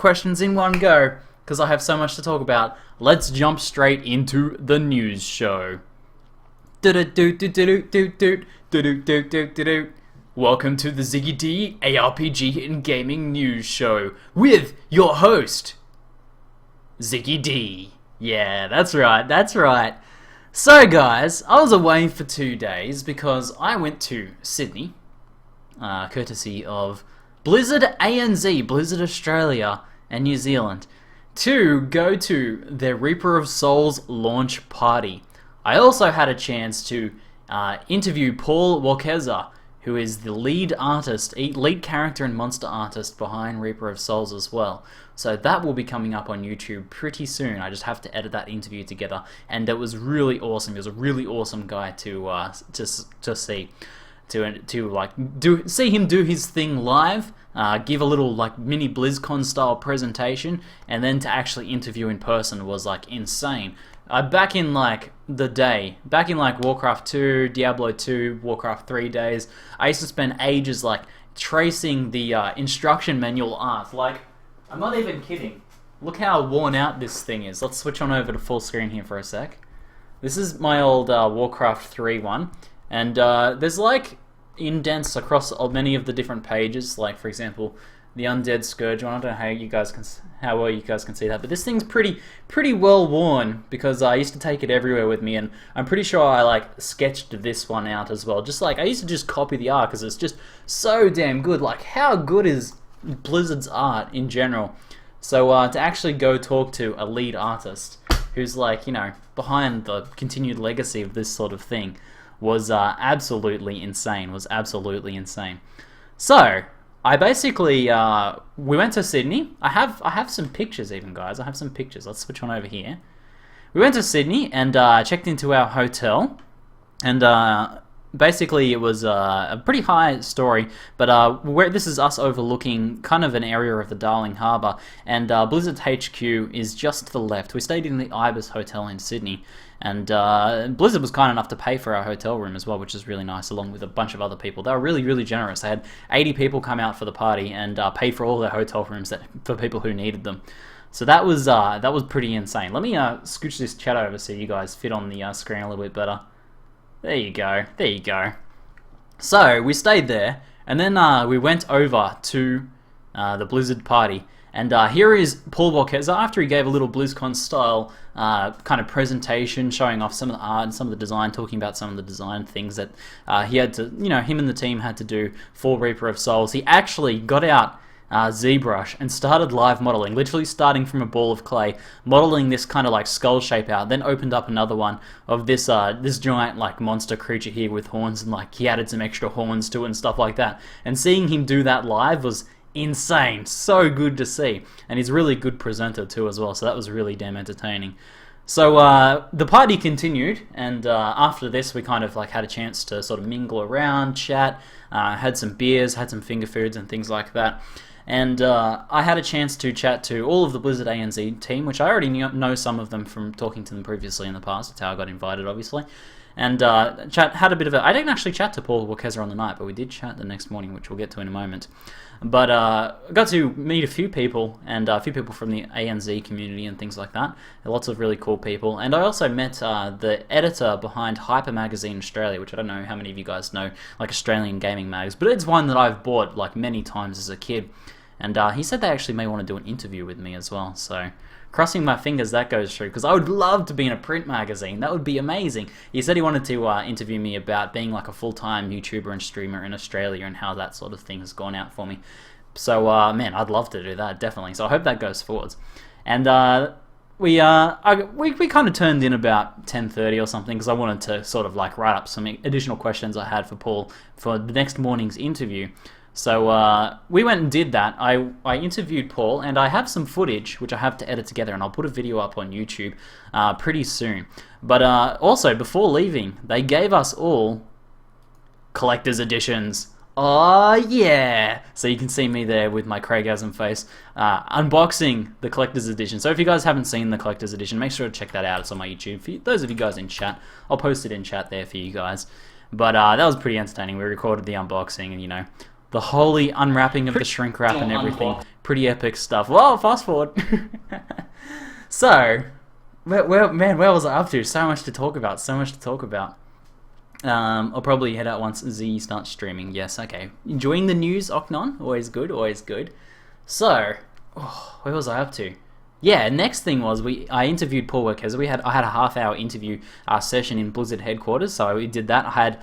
questions in one go, because I have so much to talk about. Let's jump straight into the news show. Welcome to the Ziggy D ARPG and Gaming News Show with your host, Ziggy D. Yeah, that's right. So guys, I was away for 2 days because I went to Sydney, courtesy of Blizzard ANZ, Blizzard Australia and New Zealand, to go to their Reaper of Souls launch party. I also had a chance to interview Paul Walkeza, who is the lead character and monster artist behind Reaper of Souls as well. So that will be coming up on YouTube pretty soon. I just have to edit that interview together, and it was really awesome. He was a really awesome guy to see, see him do his thing live, give a little like mini BlizzCon style presentation, and then to actually interview in person was like insane. Back in like Warcraft 2, Diablo 2, Warcraft 3 days, I used to spend ages like tracing the instruction manual art. Like, I'm not even kidding. Look how worn out this thing is. Let's switch on over to full screen here for a sec. This is my old Warcraft 3 one, and there's like indents across many of the different pages. Like, for example, the Undead Scourge one. I don't know how well you guys can see that, but this thing's pretty well worn because I used to take it everywhere with me, and I'm pretty sure I like sketched this one out as well. Just like I used to just copy the art because it's just so damn good. Like, how good is Blizzard's art in general? So to actually go talk to a lead artist who's like, you know, behind the continued legacy of this sort of thing was absolutely insane. So I basically, we went to Sydney. I have some pictures even, guys. I have some pictures. Let's switch on over here. We went to Sydney and checked into our hotel. And basically it was a pretty high story. But this is us overlooking kind of an area of the Darling Harbour. And Blizzard's HQ is just to the left. We stayed in the Ibis Hotel in Sydney. And Blizzard was kind enough to pay for our hotel room as well, which is really nice, along with a bunch of other people. They were really generous. They had 80 people come out for the party and paid for all their hotel rooms for people who needed them. So that was pretty insane. Let me scooch this chat over so you guys fit on the screen a little bit better. There you go. So we stayed there, and then we went over to the Blizzard party. And here is Paul Walkeza after he gave a little BlizzCon style kind of presentation, showing off some of the art and some of the design, talking about some of the design things that he had to, him and the team had to do for Reaper of Souls. He actually got out ZBrush and started live modeling, literally starting from a ball of clay, modeling this kind of like skull shape out, then opened up another one of this this giant like monster creature here with horns, and like he added some extra horns to it and stuff like that. And seeing him do that live was insane, so good to see, and he's a really good presenter too as well, so that was really damn entertaining. So the party continued, and after this we kind of like had a chance to sort of mingle around, chat, had some beers, had some finger foods and things like that. And I had a chance to chat to all of the Blizzard ANZ team, which I already know some of them from talking to them previously in the past. That's how I got invited, obviously. And had a bit of a... I didn't actually chat to Paul Walkeza on the night, but we did chat the next morning, which we'll get to in a moment. But I got to meet a few people, and a few people from the ANZ community and things like that. Lots of really cool people. And I also met the editor behind Hyper Magazine Australia, which I don't know how many of you guys know, like Australian gaming mags, but it's one that I've bought like many times as a kid. And he said they actually may want to do an interview with me as well, so crossing my fingers that goes through, because I would love to be in a print magazine. That would be amazing. He said he wanted to interview me about being like a full-time YouTuber and streamer in Australia and how that sort of thing has gone out for me. So, man, I'd love to do that, definitely. So I hope that goes forwards. And we kind of turned in about 10:30 or something, because I wanted to sort of like write up some additional questions I had for Paul for the next morning's interview. So we went and did that. I interviewed Paul, and I have some footage which I have to edit together, and I'll put a video up on YouTube pretty soon. But also, before leaving, they gave us all collector's editions. Oh yeah! So you can see me there with my Craigasm face unboxing the collector's edition. So if you guys haven't seen the collector's edition, make sure to check that out. It's on my YouTube. For those of you guys in chat, I'll post it in chat there for you guys. But that was pretty entertaining. We recorded the unboxing and, the holy unwrapping of the shrink wrap and everything. pretty epic stuff. Well, fast forward. So, where was I up to? So much to talk about. So much to talk about. I'll probably head out once Z starts streaming. Yes, okay. Enjoying the news, Oknon? Always good, always good. So, where was I up to? Yeah, next thing was I interviewed Paul Workeza. I had a half-hour interview session in Blizzard headquarters, so we did that. I had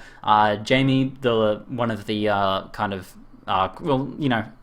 Jamie, one of the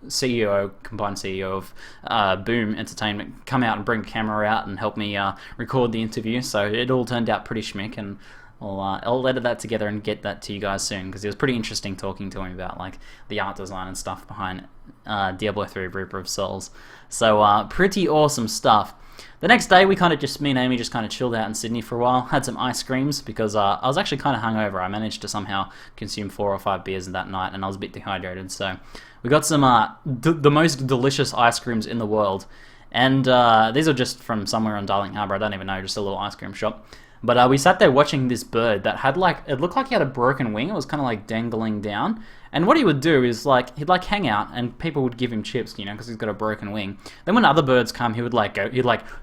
CEO, combined CEO of Boom Entertainment, come out and bring a camera out and help me record the interview. So it all turned out pretty schmick, and I'll edit that together and get that to you guys soon, because it was pretty interesting talking to him about like the art design and stuff behind Diablo 3 Reaper of Souls. So pretty awesome stuff. The next day, me and Amy just kind of chilled out in Sydney for a while, had some ice creams, because I was actually kind of hungover. I managed to somehow consume 4 or 5 beers that night, and I was a bit dehydrated. So we got some the most delicious ice creams in the world, and these are just from somewhere on Darling Harbour. I don't even know, just a little ice cream shop. But we sat there watching this bird that had it looked like he had a broken wing. It was kind of like dangling down. And what he would do is he'd hang out, and people would give him chips, because he's got a broken wing. Then when other birds come, he'd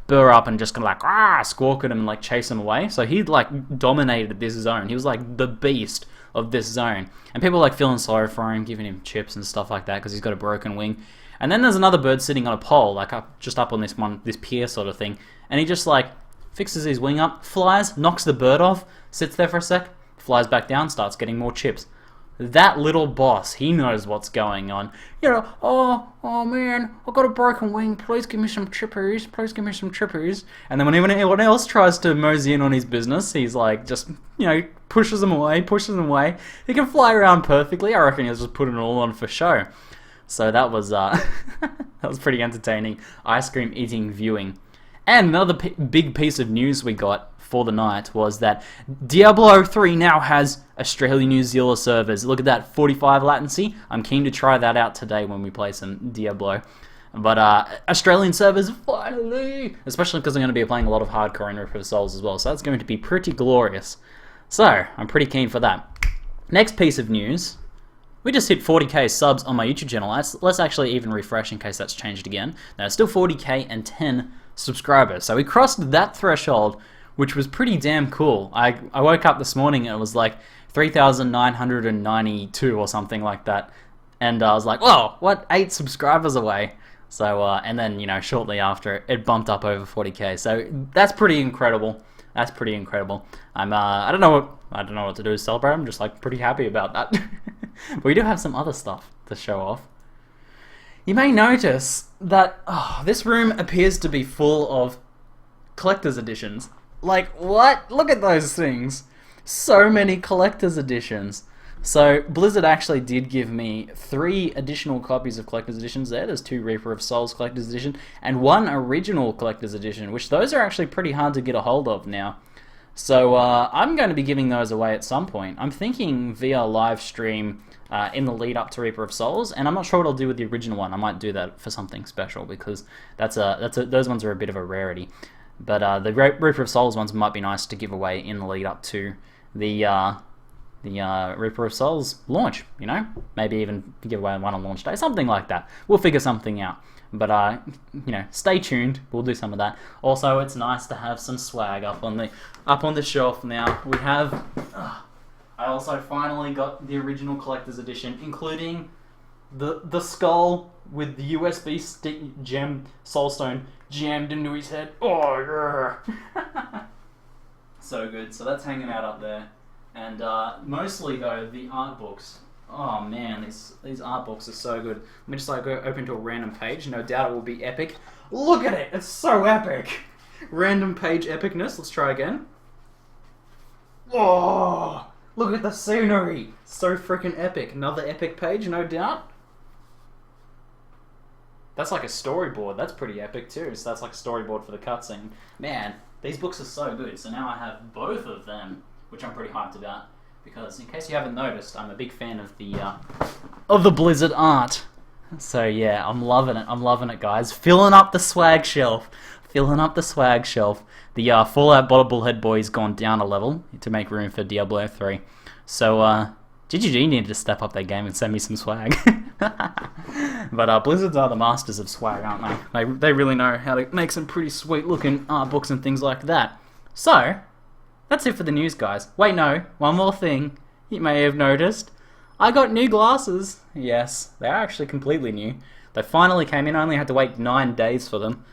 burr up and just kind of squawk at them and chase them away. So he dominated this zone. He was like the beast of this zone. And people were feeling sorry for him, giving him chips and stuff like that because he's got a broken wing. And then there's another bird sitting on a pole, just up on this pier sort of thing, and he just fixes his wing up, flies, knocks the bird off, sits there for a sec, flies back down, starts getting more chips. That little boss, he knows what's going on. Oh man, I've got a broken wing, please give me some chippies, please give me some chippies. And then when anyone else tries to mosey in on his business, he's pushes them away. He can fly around perfectly. I reckon he's just putting it all on for show. So that was that was pretty entertaining ice cream eating viewing. And another big piece of news we got for the night was that Diablo 3 now has Australia-New Zealand servers. Look at that, 45 latency. I'm keen to try that out today when we play some Diablo. But Australian servers, finally! Especially because I'm going to be playing a lot of hardcore in Reaper of Souls as well, so that's going to be pretty glorious. So, I'm pretty keen for that. Next piece of news. We just hit 40k subs on my YouTube channel. Let's actually even refresh in case that's changed again. Now, it's still 40k and 10 subscribers. So we crossed that threshold, which was pretty damn cool. I woke up this morning and it was 3,992 or something like that. And I was like, whoa, what? 8 subscribers away. So, and then, shortly after, it bumped up over 40k. So that's pretty incredible. That's pretty incredible. I don't know what to do to celebrate. I'm just pretty happy about that. But we do have some other stuff to show off. You may notice that this room appears to be full of collector's editions. What? Look at those things. So many collector's editions. So Blizzard actually did give me 3 additional copies of collector's editions there. There's 2 Reaper of Souls collector's edition and 1 original collector's edition, which those are actually pretty hard to get a hold of now. So I'm going to be giving those away at some point. I'm thinking via live stream in the lead up to Reaper of Souls, and I'm not sure what I'll do with the original one. I might do that for something special because those ones are a bit of a rarity. But the Reaper of Souls ones might be nice to give away in the lead up to the Reaper of Souls launch. Maybe even give away one on launch day, something like that. We'll figure something out. But stay tuned. We'll do some of that. Also, it's nice to have some swag up on the shelf now. We have. I also finally got the original collector's edition, including the skull with the USB stick soulstone jammed into his head. Oh yeah! So good. So that's hanging out up there, and mostly though the art books. Oh man, these art books are so good. Let me just go open to a random page. No doubt it will be epic. Look at it! It's so epic! Random page epicness. Let's try again. Oh! Look at the scenery! So freaking epic. Another epic page, no doubt. That's like a storyboard. That's pretty epic too. So that's like a storyboard for the cutscene. Man, these books are so good. So now I have both of them, which I'm pretty hyped about. Because in case you haven't noticed, I'm a big fan of the Blizzard art. So yeah, I'm loving it. I'm loving it, guys. Filling up the swag shelf. Filling up the swag shelf. The Fallout Bobblehead Boy's gone down a level to make room for Diablo 3. So GGG needed to step up their game and send me some swag. But Blizzards are the masters of swag, aren't they? They really know how to make some pretty sweet looking art books and things like that. So, that's it for the news, guys. Wait, no, one more thing you may have noticed. I got new glasses. Yes, they are actually completely new. They finally came in. I only had to wait 9 days for them.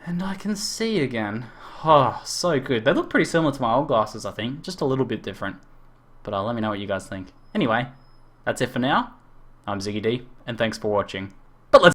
And I can see again. Oh, so good. They look pretty similar to my old glasses, I think. Just a little bit different. But let me know what you guys think. Anyway, that's it for now. I'm Ziggy D, and thanks for watching.